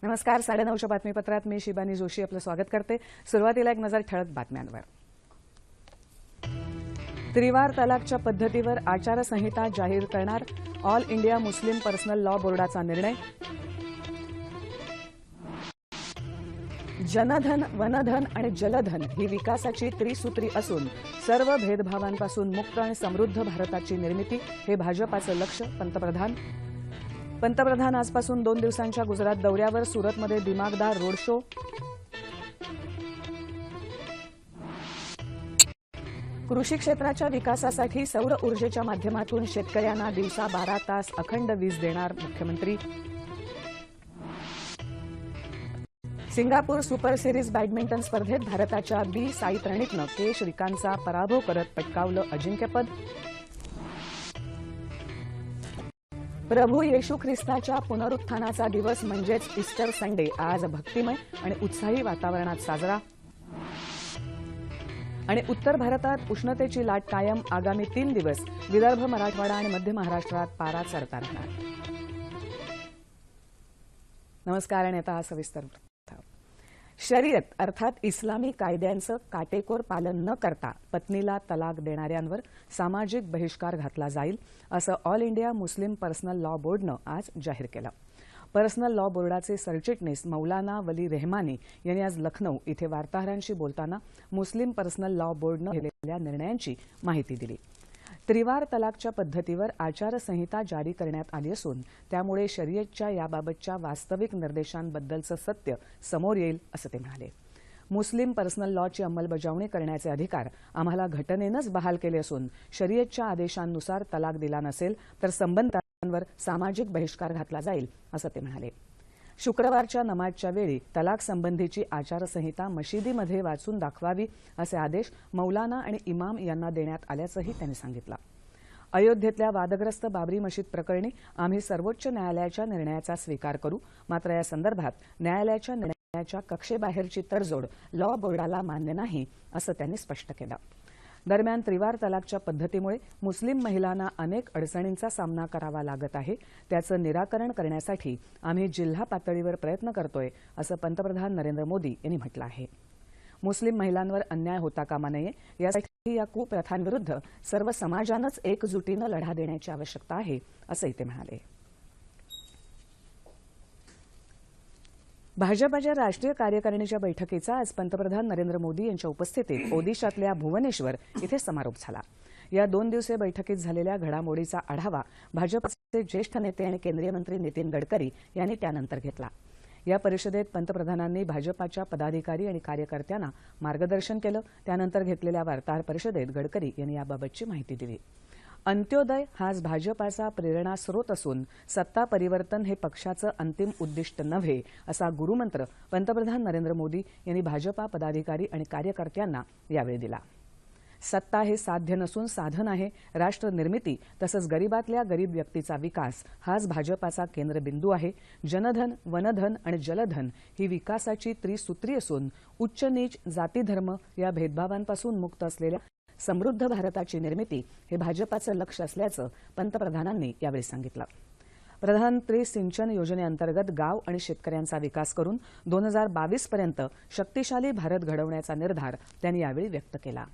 नमस्कार. 9:30च्या बातमीपत्रात मी शिबानी जोशी आपलं स्वागत करते. सुरुवातीला एक नजर ठळक बातम्यांवर. त्रिवार तलाकच्या पद्धतीवर आचारसंहिता जाहीर करणार all India Muslim personal law बोर्डाचा निर्णय. जनधन, वनधन आणि जलधन ही विकासाची त्रिसूत्री असून सर्व भेदभावांपासून मुक्त आणि समृद्ध भारताची निर्मिती हे भाजपाचं लक्ष्य. पंतप्रधान आजपासून 2 दिवसांच्या गुजरात दौऱ्यावर. सुरतमध्ये दिमागदार रोड शो. कृषी क्षेत्राच्या विकासासाठी सौर ऊर्जेच्या माध्यमातून शेतकऱ्यांना दिवसा 12 तास अखंड वीज देणार मुख्यमंत्री. सिंगापूर सुपर सिरीज बॅडमिंटन स्पर्धेत भारताच्या बी साई प्रणीतनं के श्रीकांतचा पराभव करत पटकावलं अजिंक्यपद. प्रभू येशू ख्रिस्ताच्या पुनरुत्थानाचा दिवस म्हणजेच ईस्टर संडे आज भक्तिमय आणि उत्साही वातावरणात साजरा. आणि उत्तर भारतात उष्णतेची लाट कायम. आगामी 3 दिवस विदर्भ, मराठवाडा आणि मध्य महाराष्ट्रात पारा चढता राहणार. नमस्कार. आणि आता सविस्तर. शरीयत अर्थात इस्लामी कायद्यांचं काटेकोर पालन न करता पत्नीला तलाक देणाऱ्यांवर सामाजिक बहिष्कार घातला जाईल असं all India Muslim personal law बोर्डनं आज जाहीर केलं. पर्सनल लॉ बोर्डाचे सरचिटणीस मौलाना वली रेहमानी यांनी आज लखनौ इथे वार्ताहरांशी बोलताना मुस्लिम पर्सनल लॉ बोर्डनं घेतलेल्या निर्णयांची माहिती दिली. त्रिवार तलाकच्या पद्धतीवर आचारसंहिता जारी करण्यात आली असून त्यामुळे शरीयतच्या याबाबतच्या वास्तविक निर्देशांबद्दलचं सत्य समोर येईल असं ते म्हणाले. मुस्लिम पर्सनल लॉची अंमलबजावणी करण्याचे अधिकार आम्हाला घटनेनंच बहाल केले असून शरीयतच्या आदेशांनुसार तलाक दिला नसेल तर संबंधितांवर सामाजिक बहिष्कार घातला जाईल असं ते म्हणाले. शुक्रवारच्या नमाजच्या वेळी तलाक संबंधीची आचारसंहिता मशिदीमध्ये वाचून दाखवावी असे आदेश मौलाना आणि इमाम यांना देण्यात आल्याचंही त्यांनी सांगितलं. अयोध्येतल्या वादग्रस्त बाबरी मशीद प्रकरणी आम्ही सर्वोच्च न्यायालयाच्या निर्णयाचा स्वीकार करू, मात्र या संदर्भात न्यायालयाच्या निर्णयाच्या कक्षेबाहेरची तडजोड लॉ बोर्डाला मान्य नाही असं त्यांनी स्पष्ट केलं. दरम्यान त्रिवार तलाकच्या पद्धतीमुळे मुस्लिम महिलांना अनेक अडचणींचा सामना करावा लागत आहे. त्याचं निराकरण करण्यासाठी आम्ही जिल्हा पातळीवर प्रयत्न करतोय असं पंतप्रधान नरेंद्र मोदी यांनी म्हटलं आहे. मुस्लिम महिलांवर अन्याय होता कामा नये यासाठी या कुप्रथांविरुद्ध सर्व समाजानंच एकजुटीनं लढा देण्याची आवश्यकता आहे असंही ते म्हणाले. भाजपाच्या राष्ट्रीय कार्यकारिणीच्या बैठकीचा आज पंतप्रधान नरेंद्र मोदी यांच्या उपस्थितीत ओदिशातल्या भुवनेश्वर इथे समारोप झाला. या 2 दिवसीय बैठकीत झालेल्या घडामोडीचा आढावा भाजपचे ज्येष्ठ नेते आणि केंद्रीय मंत्री नितीन गडकरी यांनी त्यानंतर घेतला. या परिषदेत पंतप्रधानांनी भाजपाच्या पदाधिकारी आणि कार्यकर्त्यांना मार्गदर्शन केलं. त्यानंतर घेतलेल्या वार्ताहर परिषदेत गडकरी यांनी याबाबतची माहिती दिली. अंत्योदय हाच भाजपाचा प्रेरणास्रोत असून सत्ता परिवर्तन हे पक्षाचं अंतिम उद्दिष्ट नव्हे असा गुरुमंत्र पंतप्रधान नरेंद्र मोदी यांनी भाजपा पदाधिकारी आणि कार्यकर्त्यांना यावेळी दिला. सत्ता हे साध्य नसून साधन आहे. राष्ट्र निर्मिती तसंच गरीबातल्या गरीब व्यक्तीचा विकास हाच भाजपाचा केंद्रबिंदू आहे. जनधन, वनधन आणि जलधन ही विकासाची त्रिसूत्री असून उच्च नीच, जाती धर्म या भेदभावांपासून मुक्त असलेल्या समृद्ध भारताची निर्मिती हे भाजपाचं लक्ष्य असल्याचं पंतप्रधानांनी यावेळी सांगितलं. प्रधानमंत्री सिंचन योजनेअंतर्गत गाव आणि शेतकऱ्यांचा विकास करून 2022 पर्यंत शक्तिशाली भारत घडवण्याचा निर्धार त्यांनी यावेळी व्यक्त केला.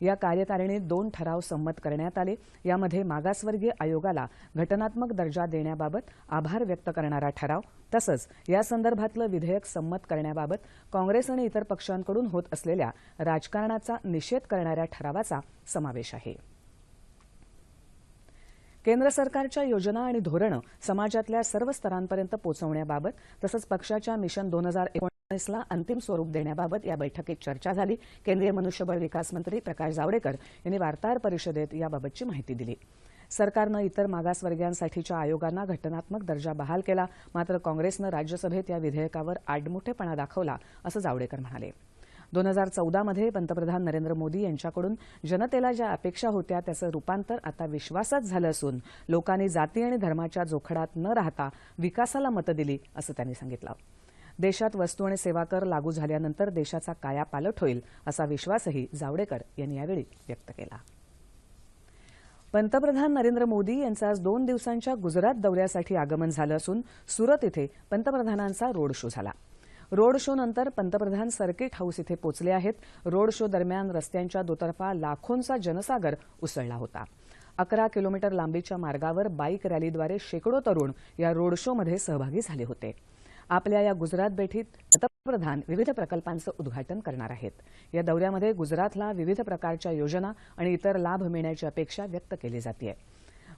या कार्यकारिणीत 2 ठराव संमत करण्यात आले. यामध्ये मागासवर्गीय आयोगाला घटनात्मक दर्जा देण्याबाबत आभार व्यक्त करणारा ठराव तसंच या संदर्भातलं विधेयक संमत करण्याबाबत काँग्रेस आणि इतर पक्षांकडून होत असलेल्या राजकारणाचा निषेध करणाऱ्या ठरावाचा समावेश आहे. केंद्र सरकारच्या योजना आणि धोरणं समाजातल्या सर्व स्तरांपर्यंत पोहोचवण्याबाबत तसंच पक्षाच्या मिशन 2019ला अंतिम स्वरूप देण्याबाबत या बैठकीत चर्चा झाली. केंद्रीय मनुष्यबळ विकास मंत्री प्रकाश जावडेकर यांनी वार्ताहर परिषदेत याबाबतची माहिती दिली. सरकारनं इतर मागासवर्गीयांसाठीच्या आयोगांना घटनात्मक दर्जा बहाल केला, मात्र काँग्रेसनं राज्यसभेत या विधेयकावर आडमुठेपणा दाखवला असं जावडेकर म्हणाले. 2014मध्ये पंतप्रधान नरेंद्र मोदी यांच्याकडून जनतेला ज्या अपेक्षा होत्या त्याचं रूपांतर आता विश्वासात झालं असून लोकांनी जाती आणि धर्माच्या जोखडात न राहता विकासाला मतं दिली असं त्यांनी सांगितलं. देशात वस्तू आणि सेवा कर लागू झाल्यानंतर देशाचा कायापालट होईल असा विश्वासही जावडेकर यांनी यावेळी व्यक्त केला. पंतप्रधान नरेंद्र मोदी यांचं आज 2 दिवसांच्या गुजरात दौऱ्यासाठी आगमन झालं असून सुरत इथे पंतप्रधानांचा रोड शो झाला। रोड शो नंतर पंतप्रधान सर्किट हाऊस इथे पोहोचले आहेत। रोड शो दरम्यान रस्त्यांच्या दुतर्फा लाखोंचा जनसागर उसळला होता। 11 किलोमीटर लांबीच्या मार्गावर बाईक रॅलीद्वारे शेकडो तरुण या रोड शोमध्ये सहभागी झाले होते। आपल्या या गुजरात भेटीत पंतप्रधान विविध प्रकल्पांचं उद्घाटन करणार आहेत। या दौऱ्यामध्ये गुजरातला विविध प्रकारच्या योजना आणि इतर लाभ मिळण्याची अपेक्षा व्यक्त केली जाते।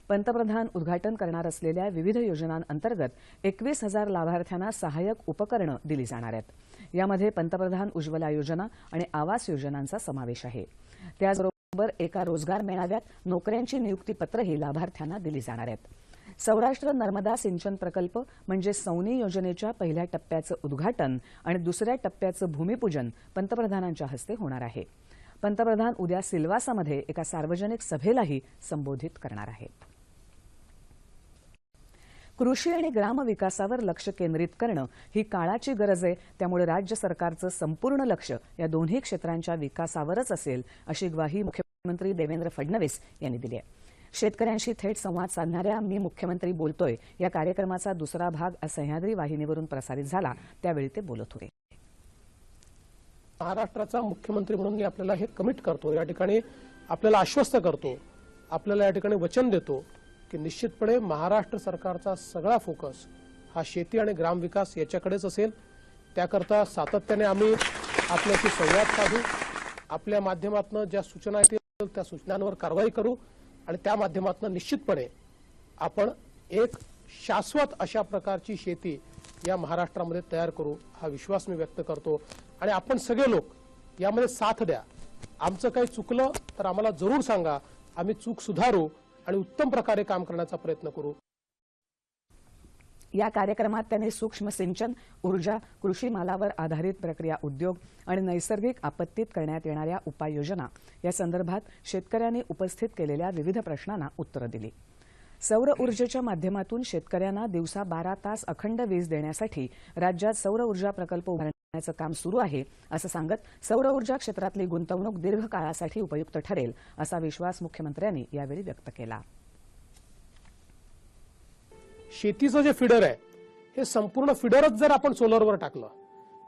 पंतप्रधान उद्घाटन करणार असलेल्या विविध योजनांअंतर्गत 21,000 लाभार्थ्यांना सहाय्यक उपकरणं दिली जाणार आहेत। यामध्ये पंतप्रधान उज्ज्वला योजना आणि आवास योजनांचा समावेश आहे। त्याचबरोबर एका रोजगार मेळाव्यात नोकऱ्यांची नियुक्तीपत्रही लाभार्थ्यांना दिली जाणार आहेत। सौराष्ट्र नर्मदा सिंचन प्रकल्प म्हणजे सौनी योजनेच्या पहिल्या टप्प्याचं उद्घाटन आणि दुसऱ्या टप्प्याचं भूमिपूजन पंतप्रधानांच्या हस्ते होणार आहे। पंतप्रधान उद्या सिल्वासामध्ये एका सार्वजनिक सभेलाही संबोधित करणार आहेत। कृषी आणि ग्रामविकासावर लक्ष केंद्रित करणं ही काळाची गरज आहे। त्यामुळे राज्य सरकारचं संपूर्ण लक्ष या दोन्ही क्षेत्रांच्या विकासावरच असेल, अशी ग्वाही मुख्यमंत्री देवेंद्र फडणवीस यांनी दिली आहे। शेतकऱ्यांशी थेट संवाद साधणाऱ्या मी मुख्यमंत्री बोलतोय या कार्यक्रमाचा दुसरा भाग आज सह्याद्री वाहिनीवरून प्रसारित झाला, त्यावेळी ते बोलत होते। महाराष्ट्राचा मुख्यमंत्री म्हणून मी आपल्याला हे कमिट करतो, या ठिकाणी आपल्याला आश्वस्त करतो, आपल्याला या ठिकाणी वचन देतो की निश्चितपणे महाराष्ट्र सरकारचा सगळा फोकस हा शेती आणि ग्रामविकास याच्याकडेच असेल। त्याकरता सातत्याने आम्ही आपल्याशी संवाद साधू, आपल्या माध्यमातून ज्या सूचना येतील त्या सूचनांवर कारवाई करू आणि त्या माध्यमातून निश्चितपणे आपण एक शाश्वत अशा प्रकारची शेती या महाराष्ट्रामध्ये तयार करू, हा विश्वास मी व्यक्त करतो। आणि आपण सगळे लोक यामध्ये साथ द्या। आमचं काही चुकलं तर आम्हाला जरूर सांगा, आम्ही चूक सुधारू आणि उत्तम प्रकारे काम करण्याचा प्रयत्न करू। या कार्यक्रमात त्यांनी सूक्ष्म सिंचन, ऊर्जा, कृषी मालावर आधारित प्रक्रिया उद्योग आणि नैसर्गिक आपत्तीत करण्यात येणाऱ्या उपाययोजना या संदर्भात शेतकऱ्यांनी उपस्थित केलेल्या विविध प्रश्नांना उत्तरं दिली। सौर ऊर्जेच्या माध्यमातून शेतकऱ्यांना दिवसा 12 तास अखंड वीज देण्यासाठी राज्यात सौर ऊर्जा प्रकल्प उभारण्याचं काम सुरू आहे, असं सांगत सौर ऊर्जा क्षेत्रातली गुंतवणूक दीर्घकाळासाठी उपयुक्त ठरेल असा विश्वास मुख्यमंत्र्यांनी यावेळी व्यक्त केला। शेतीचं जे फीडर आहे हे संपूर्ण फीडरच जर आपण सोलरवर टाकलं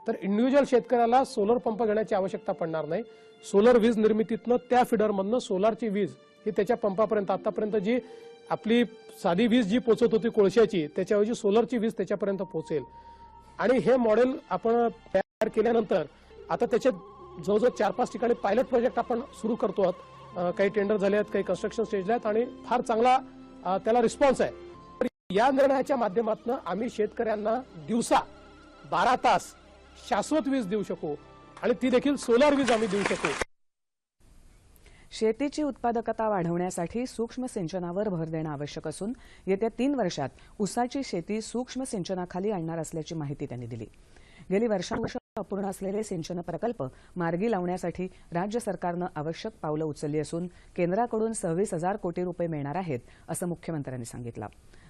तर इंडिव्हिज्युअल शेतकऱ्याला सोलर पंप घेण्याची आवश्यकता पडणार नाही। सोलर वीज निर्मितीतनं त्या फीडरमधनं सोलारची वीज ही त्याच्या पंपापर्यंत, आतापर्यंत जी आपली साधी वीज जी पोहोचत होती कोळशाची, त्याच्याऐवजी सोलरची वीज त्याच्यापर्यंत पोहोचेल। आणि हे मॉडेल आपण तयार केल्यानंतर आता त्याचे जवळजवळ 4-5 ठिकाणी पायलट प्रोजेक्ट आपण सुरू करतो आहोत। काही टेंडर झाले आहेत, काही कन्स्ट्रक्शन स्टेजला आहेत आणि फार चांगला त्याला रिस्पॉन्स आहे। या निर्णयाच्या माध्यमातून आम्ही शेतकऱ्यांना दिवसा 12 तास शाश्वत वीज देऊ शकू आणि ती देखील सोलार वीज आम्ही देऊ शकू। शेतीची उत्पादकता वाढवण्यासाठी सूक्ष्म सिंचनावर भर देणं आवश्यक असून येत्या 3 वर्षात ऊसाची शेती सूक्ष्म सिंचनाखाली आणणार असल्याची माहिती त्यांनी दिली। गेली वर्षानुवर्षे अपूर्ण असलेले सिंचन प्रकल्प मार्गी लावण्यासाठी राज्य सरकारनं आवश्यक पावलं उचलली असून केंद्राकडून 26,000 कोटी रुपये मिळणार आहेत, असं मुख्यमंत्र्यांनी सांगितलं।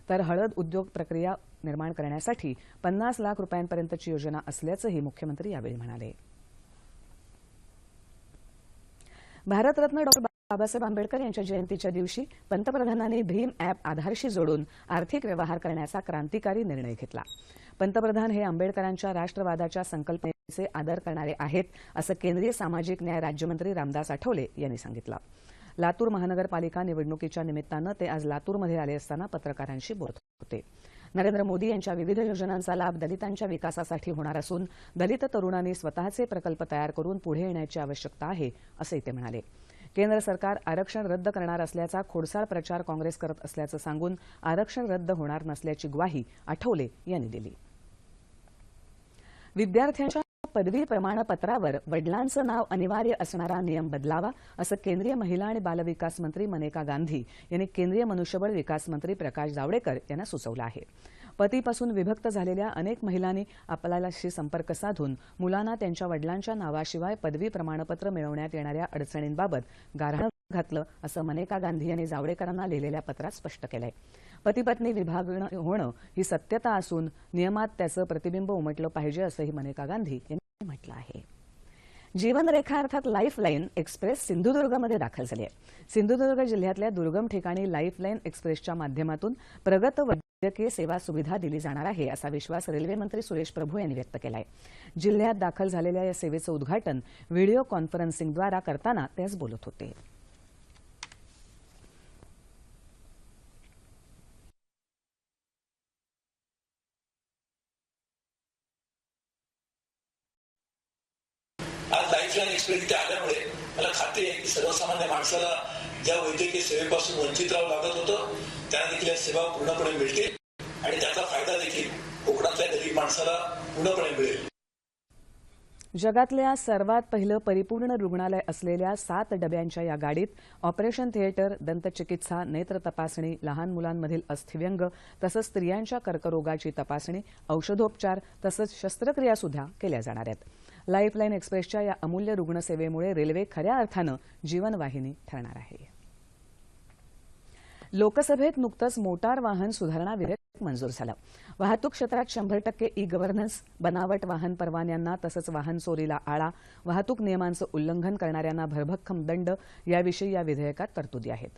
तर हळद उद्योग प्रक्रिया निर्माण करण्यासाठी 50 लाख रुपयांपर्यंतची योजना असल्याचंही मुख्यमंत्री यावेळी म्हणाले। भारतरत्न डॉ. बाबासाहेब आंबेडकर यांच्या जयंतीच्या दिवशी पंतप्रधानांनी भीम ॲप आधारशी जोडून आर्थिक व्यवहार करण्याचा क्रांतिकारी निर्णय घेतला। पंतप्रधान हे आंबेडकरांच्या राष्ट्रवादाच्या संकल्पनेचे आदर करणारे आहेत, असं केंद्रीय सामाजिक न्याय राज्यमंत्री रामदास आठवले यांनी सांगितलं। लातूर महानगरपालिका निवडणुकीच्या निमित्तानं ते आज लातूरमध्ये आले असताना पत्रकारांशी बोलत होते। नरेंद्र मोदी यांच्या विविध योजनांचा लाभ दलितांच्या विकासासाठी होणार असून दलित तरुणांनी स्वतःचे प्रकल्प तयार करून पुढे येण्याची आवश्यकता आहे, असंही ते म्हणाले। केंद्र सरकार आरक्षण रद्द करणार असल्याचा खोडसाळ प्रचार काँग्रेस करत असल्याचं सांगून आरक्षण रद्द होणार नसल्याची ग्वाही आठवले यांनी दिली। विद्यार्थ्यांच्या पदवी प्रमाणपत्रावर वडिलांचं नाव अनिवार्य असणारा नियम बदलावा, असं केंद्रीय महिला आणि बालविकास मंत्री मनेका गांधी यांनी केंद्रीय मनुष्यबळ विकास मंत्री प्रकाश जावडेकर यांना सुचवलं आहे। पतीपासून विभक्त झालेल्या अनेक महिलांनी आपल्याशी संपर्क साधून मुलांना त्यांच्या वडिलांच्या नावाशिवाय पदवी प्रमाणपत्र मिळवण्यात येणाऱ्या अडचणींबाबत गाऱ्हाण घातलं, असं मनेका गांधी यांनी जावडेकरांना लिहिलेल्या पत्रात स्पष्ट केलंय। पती-पत्नी विभागणं होणं ही सत्यता असून नियमात त्याचं प्रतिबिंब उमटलं पाहिजे, असंही मनेका गांधी यांनी म्हटलं आहे। जीवनरेखा अर्थात लाईफलाईन एक्सप्रेस सिंधुदुर्गमध्ये दाखल झाली आहे। सिंधुदुर्ग जिल्ह्यातल्या दुर्गम ठिकाणी लाईफलाईन एक्सप्रेसच्या माध्यमातून प्रगत वैद्यकीय सेवा सुविधा दिली जाणार आहे असा विश्वास रेल्वे मंत्री सुरेश प्रभू यांनी व्यक्त केला आहे। जिल्ह्यात दाखल झालेल्या या सेवेचं उद्घाटन व्हिडिओ कॉन्फरन्सिंगद्वारे करताना ते आज बोलत होते। आज लाईफलाईन एक्सप्रेस इथे आल्यामुळे मला खात्री आहे की सर्वसामान्य माणसाला ज्या वैद्यकीय सेवेपासून वंचित राहावं लागत होतं त्यांना देखील या सेवा पूर्णपणे मिळतील आणि त्याचा फायदा देखील कोकणातल्या गरीब माणसाला पूर्णपणे मिळेल। जगातल्या सर्वात पहिलं परिपूर्ण रुग्णालय असलेल्या 7 डब्यांच्या या गाडीत ऑपरेशन थिएटर, दंतचिकित्सा, नेत्र तपासणी, लहान मुलांमधील अस्थिव्यंग तसंच स्त्रियांच्या कर्करोगाची तपासणी, औषधोपचार तसंच शस्त्रक्रिया सुद्धा केल्या जाणार आहेत। लाईफलाईन एक्सप्रेसच्या या अमूल्य रुग्णसेवेमुळे रेल्वे खऱ्या अर्थानं जीवनवाहिनी ठरणार आहे। लोकसभेत नुकतंच मोटार वाहन सुधारणा विधेयक मंजूर झालं। वाहतूक क्षेत्रात 100% ई गव्हर्नन्स, बनावट वाहन परवान्यांना तसंच वाहन चोरीला आळा, वाहतूक नियमांचं उल्लंघन करणाऱ्यांना भरभक्कम दंड याविषयी या विधेयकात तरतुदी आहेत।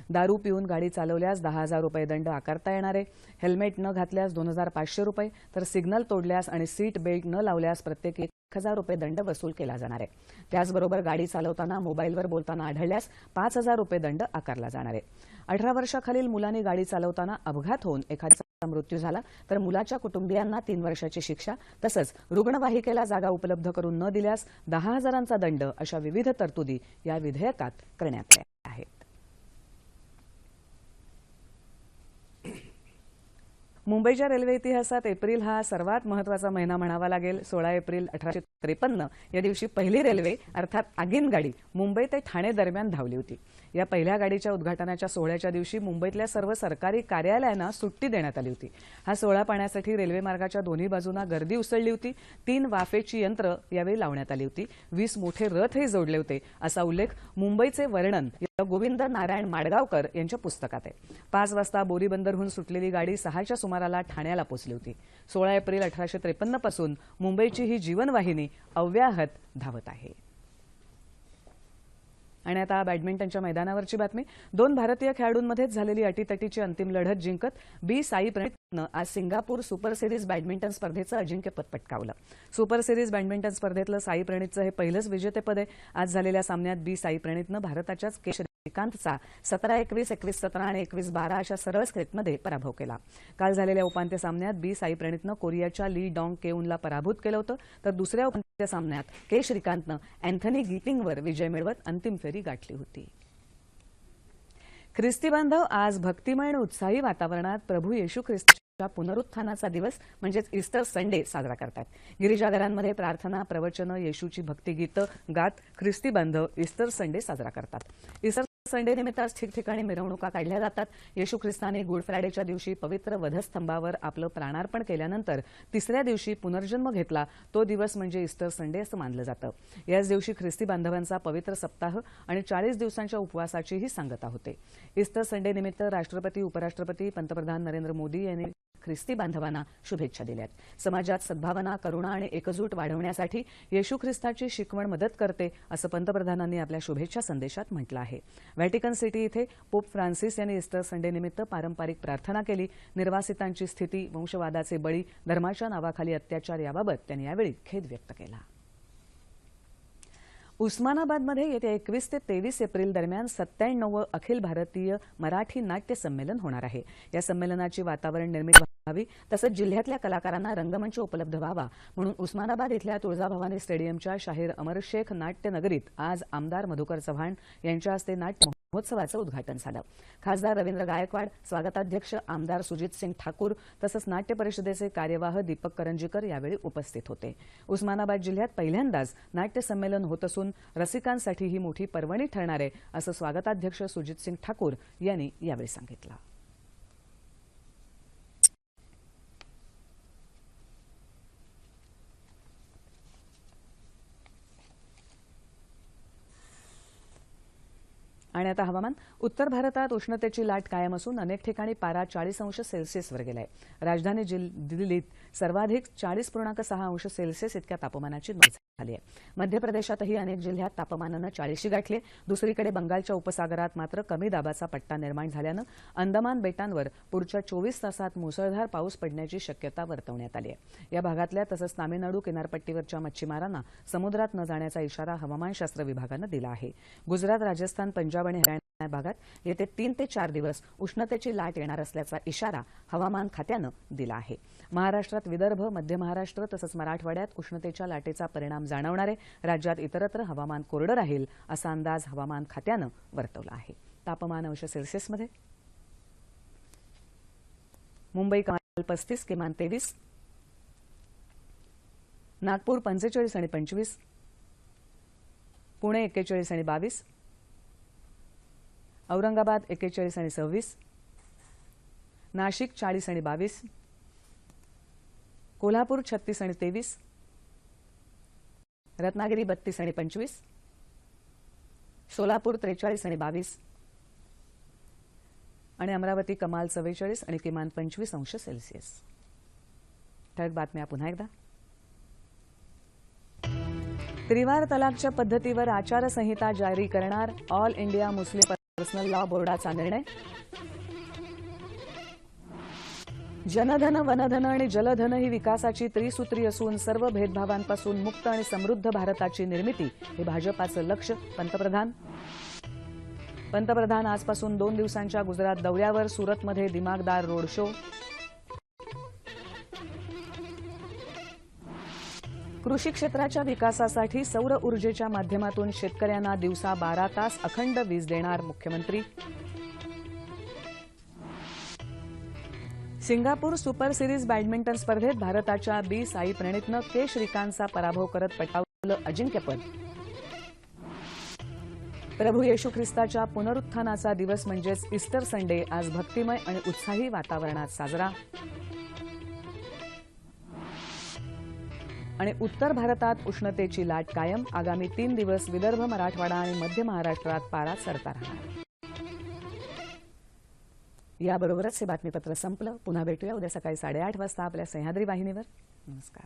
दारू पिऊन गाडी चालवल्यास 10,000 रुपये दंड आकारता येणार आहे। हेल्मेट न घातल्यास 2,500 रुपये तर सिग्नल तोडल्यास आणि सीट बेल्ट न लावल्यास प्रत्येकी 1,000 रुपये दंड वसूल केला जाणार आहे। त्याचबरोबर गाडी चालवताना मोबाईलवर बोलताना आढळल्यास 5,000 रुपये दंड आकारला जाणार आहे। 18 वर्षाखालील मुलांनी गाडी चालवताना अपघात होऊन एखाद्याचा मृत्यू झाला तर मुलाच्या कुटुंबियांना 3 वर्षाची शिक्षा तसंच रुग्णवाहिकेला जागा उपलब्ध करून न दिल्यास 10,000चा दंड अशा विविध तरतुदी या विधेयकात करण्यात आल्या आहेत। मुंबईच्या रेल्वे इतिहासात एप्रिल हा सर्वात महत्त्वाचा महिना म्हणावा लागेल। 16 एप्रिल 1853 या दिवशी पहिली रेल्वे अर्थात आगीन गाडी मुंबई ते ठाणे दरम्यान धावली होती। या पहिल्या गाडीच्या उद्घाटनाच्या सोहळ्याच्या दिवशी मुंबईतल्या सर्व सरकारी कार्यालयांना सुट्टी देण्यात आली होती। हा सोहळा पाहण्यासाठी रेल्वे मार्गाच्या दोन्ही बाजूंना गर्दी उसळली होती। 3 वाफेची यंत्र यावेळी लावण्यात आली होती। 20 मोठे रथही जोडले होते असा उल्लेख मुंबईचे वर्णन या गोविंद नारायण माडगावकर यांच्या पुस्तकात आहे। 5 वाजता बोरीबंदरहून सुटलेली गाडी 6च्या सुमाराला ठाण्याला पोहोचली होती। 16 एप्रिल 1853 पासून मुंबईची ही जीवनवाहिनी अव्याहत धावत आहे। आणि आता बॅडमिंटनच्या मैदानावरची बातमी। 2 भारतीय खेळाडूंमध्येच झालेली अटीतटीची अंतिम लढत जिंकत बी साई प्रणीतनं आज सिंगापूर सुपर सिरीज बॅडमिंटन स्पर्धेचं अजिंक्यपद पटकावलं। सुपर सिरीज बॅडमिंटन स्पर्धेतलं साई प्रणीतचं हे पहिलंच विजेतेपद आहे। आज झालेल्या सामन्यात बी साई प्रणीतनं भारताच्याच के श्रीकांतचा 17-21, 21-17 आणि 21-12 अशा सरळ सेटमध्ये पराभव केला। काल झालेल्या उपांत्य सामन्यात बी साई प्रणीतनं कोरियाच्या ली डॉंग केऊनला पराभूत केलं होतं तर दुसऱ्या उपांत्य सामन्यात के श्रीकांतनं अँथनी गीटिंगवर विजय मिळवत अंतिम फेरी गाठली होती। ख्रिस्ती बांधव आज भक्तिमय आणि उत्साही वातावरणात प्रभू येशू ख्रिस्ताच्या पुनरुत्थानाचा दिवस म्हणजेच ईस्टर संडे साजरा करतात। गिरिजाघरांमध्ये प्रार्थना, प्रवचनं, येशूची भक्तिगीतं गात ख्रिस्ती बांधव ईस्टर संडे साजरा करतात। ईस्टर संडे निमित्त आज ठिकठिकाणी मिरवणुका काढल्या जातात। येशू ख्रिस्ताने गुड फ्रायडेच्या दिवशी पवित्र वधस्तंभावर आपलं प्राणार्पण केल्यानंतर तिसऱ्या दिवशी पुनर्जन्म घेतला तो दिवस म्हणजे ईस्टर संडे असं मानलं जातं। याच दिवशी ख्रिस्ती बांधवांचा पवित्र सप्ताह आणि 40 दिवसांच्या उपवासाचीही सांगता होते। ईस्टर संडे निमित्त राष्ट्रपती, उपराष्ट्रपती, पंतप्रधान नरेंद्र मोदी यांनी ख्रिस्ती बांधवांना शुभेच्छा दिल्यात। समाजात सद्भावना, करुणा आणि एकजूट वाढवण्यासाठी येशू ख्रिस्ताची शिकवण मदत करते असं पंतप्रधानांनी आपल्या शुभेच्छा संदेशात म्हटलं आहे। व्हॅटिकन सिटी इथे पोप फ्रान्सिस यांनी ईस्टर संडे निमित्त पारंपरिक प्रार्थना केली। निर्वासितांची स्थिती, वंशवादाचे बळी, धर्माच्या नावाखाली अत्याचार याबाबत त्यांनी यावेळी खेद व्यक्त केला। उस्मानाबादमध्ये येत्या 21 ते 23 एप्रिल दरम्यान 97 अखिल भारतीय मराठी नाट्य संमेलन होणार आहे। या संमेलनाची वातावरण निर्मिती व्हावी तसंच जिल्ह्यातल्या कलाकारांना रंगमंच उपलब्ध व्हावा म्हणून उस्मानाबाद इथल्या तुळजाभवानी स्टेडियमच्या शाहीर अमर शेख नाट्य नगरीत आज आमदार मधुकर चव्हाण यांच्या हस्ते नाट्य महोत्सवाचं उद्घाटन झालं। खासदार रवींद्र गायकवाड, स्वागताध्यक्ष आमदार सुजित सिंग ठाकूर तसंच नाट्य परिषदेचे कार्यवाह दीपक करंजीकर यावेळी उपस्थित होते। उस्मानाबाद जिल्ह्यात पहिल्यांदाच नाट्य संमेलन होत असून रसिकांसाठी ही मोठी पर्वणी ठरणार आहे असं स्वागताध्यक्ष सुजित सिंग ठाकूर यांनी यावेळी सांगितलं। आणि आता हवामान। उत्तर भारतात उष्णतेची लाट कायम असून अनेक ठिकाणी पारा 40 अंश सेल्सिअसवर गेलाय। राजधानी दिल्लीत सर्वाधिक 40.6 अंश सेल्सिअस इतक्या तापमानाची नोंद झाली। झाली आहे. मध्य प्रदेशातही अनेक जिल्ह्यात तापमानानं 40शी गाठली. दुसरीकडे बंगालच्या उपसागरात मात्र कमी दाबाचा पट्टा निर्माण झाल्यानं अंदमान बेटांवर पुढच्या 24 तासात मुसळधार पाऊस पडण्याची शक्यता वर्तवण्यात आली आहे. या भागातल्या तसंच तामिळनाडू किनारपट्टीवरच्या मच्छीमारांना समुद्रात न जाण्याचा इशारा हवामानशास्त्र विभागानं दिला आहे. गुजरात, राजस्थान, पंजाब आणि हरियाणा भागात येते 3 ते 4 दिवस उष्णतेची लाट येणार असल्याचा इशारा हवामान खात्यानं दिला आहे. महाराष्ट्रात विदर्भ, मध्य महाराष्ट्र तसंच मराठवाड्यात उष्णतेच्या लाटेचा परिणाम जाणवणार आहे. राज्यात इतरत्र हवामान कोरडं राहील असा अंदाज हवामान खात्यानं वर्तवला आहे. तापमान अंश सेल्सिअसमध्ये मुंबई कमाल 35, किमान 23, नागपूर 45 आणि 25, पुणे 41 आणि 22, औरंगाबाद 41 आणि 26, नाशिक 40 आणि 22, कोल्हापूर 36 आणि 23, रत्नागिरी 32 आणि 25, सोलापूर 43 आणि 22 आणि अमरावती कमाल 44 आणि किमान 25 अंश सेल्सिअस. ठळक बातम्या पुन्हा एकदा. त्रिवार तलाकच्या पद्धतीवर आचारसंहिता जारी करणार all India Muslim personal law बोर्डाचा निर्णय. जनधन, वनधन आणि जलधन ही विकासाची त्रिसूत्री असून सर्व भेदभावांपासून मुक्त आणि समृद्ध भारताची निर्मिती हे भाजपाचं लक्ष्य. पंतप्रधान आजपासून 2 दिवसांच्या गुजरात दौऱ्यावर. सुरतमध्ये दिमागदार रोड शो. कृषी क्षेत्राच्या विकासासाठी सौर ऊर्जेच्या माध्यमातून शेतकऱ्यांना दिवसा 12 तास अखंड वीज देणार मुख्यमंत्री. सिंगापूर सुपर सिरीज बॅडमिंटन स्पर्धेत भारताच्या बी साई प्रणीतनं के श्रीकांतचा पराभव करत पटकावलं अजिंक्यपद. प्रभू येशू ख्रिस्ताच्या पुनरुत्थानाचा दिवस म्हणजेच ईस्टर संडे आज भक्तिमय आणि उत्साही वातावरणात साजरा. आणि उत्तर भारतात उष्णतेची लाट कायम. आगामी 3 दिवस विदर्भ, मराठवाडा आणि मध्य महाराष्ट्रात पारा चढता राहणार. याबरोबरच हे बातमीपत्र संपलं. पुन्हा भेटूया उद्या सकाळी 8:30 वाजता आपल्या सह्याद्री वाहिनीवर. नमस्कार.